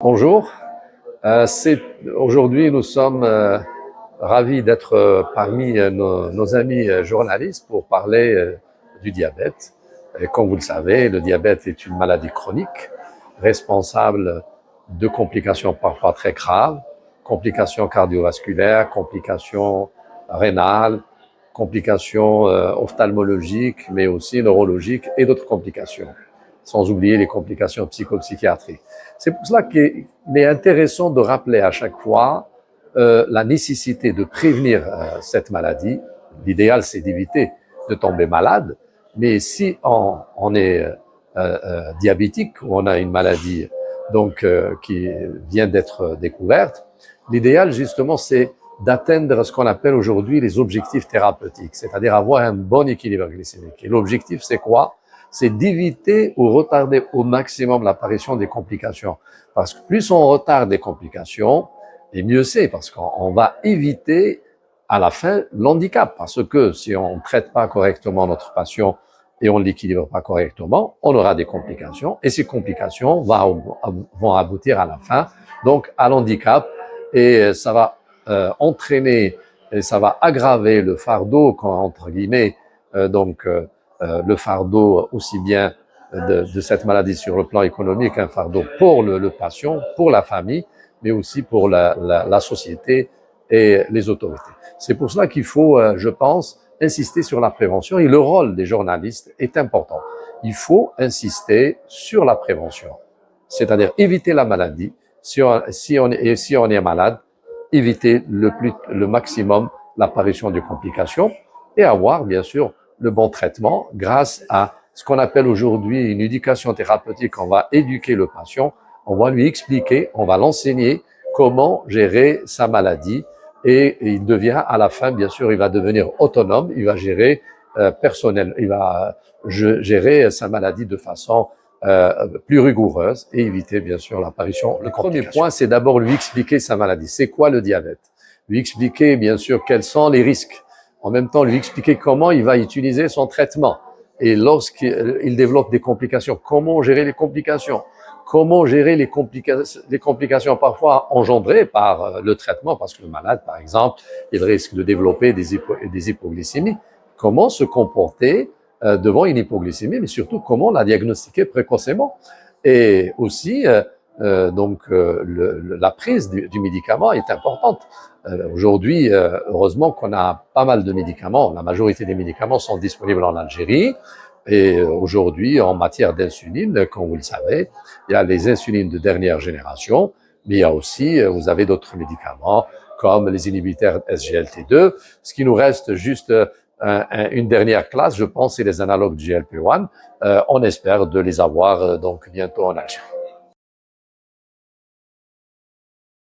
Bonjour. Aujourd'hui, nous sommes ravis d'être parmi nos amis journalistes pour parler du diabète. Et comme vous le savez, le diabète est une maladie chronique responsable de complications parfois très graves, complications cardiovasculaires, complications rénales, complications ophtalmologiques, mais aussi neurologiques et d'autres complications, sans oublier les complications psychopsychiatriques. C'est pour cela qu'il est intéressant de rappeler à chaque fois la nécessité de prévenir cette maladie. L'idéal, c'est d'éviter de tomber malade, mais si on est diabétique ou on a une maladie qui vient d'être découverte, l'idéal justement c'est d'atteindre ce qu'on appelle aujourd'hui les objectifs thérapeutiques, c'est-à-dire avoir un bon équilibre glycémique. Et l'objectif, c'est quoi? C'est d'éviter ou retarder au maximum l'apparition des complications. Parce que plus on retarde des complications, et mieux c'est, parce qu'on va éviter à la fin l'handicap. Parce que si on ne traite pas correctement notre patient et on ne l'équilibre pas correctement, on aura des complications. Et ces complications vont aboutir à la fin, donc à l'handicap. Et ça va entraîner, et ça va aggraver le fardeau, entre guillemets, le fardeau aussi bien de cette maladie sur le plan économique, un fardeau pour le patient, pour la famille, mais aussi pour la société et les autorités. C'est pour cela qu'il faut, je pense, insister sur la prévention et le rôle des journalistes est important. Il faut insister sur la prévention, c'est-à-dire éviter la maladie. Si on est malade, éviter le maximum l'apparition de complications et avoir, bien sûr, le bon traitement grâce à ce qu'on appelle aujourd'hui une éducation thérapeutique. On va éduquer le patient, on va lui expliquer, on va l'enseigner comment gérer sa maladie et il devient à la fin, bien sûr, il va devenir autonome, il va gérer il va gérer sa maladie de façon plus rigoureuse et éviter bien sûr l'apparition. Le premier point, c'est d'abord lui expliquer sa maladie. C'est quoi le diabète? Lui expliquer bien sûr quels sont les risques. En même temps, lui expliquer comment il va utiliser son traitement. Et lorsqu'il développe des complications, comment gérer les complications? Comment gérer les complications parfois engendrées par le traitement? Parce que le malade, par exemple, il risque de développer des hypoglycémies. Comment se comporter devant une hypoglycémie, mais surtout comment la diagnostiquer précocement? Et aussi, la prise du médicament est importante. Aujourd'hui, heureusement qu'on a pas mal de médicaments. La majorité des médicaments sont disponibles en Algérie. Et aujourd'hui, en matière d'insuline, comme vous le savez, il y a les insulines de dernière génération, mais il y a aussi, vous avez d'autres médicaments comme les inhibiteurs SGLT2. Ce qui nous reste juste une dernière classe, je pense, c'est les analogues du GLP-1. On espère de les avoir donc bientôt en Algérie.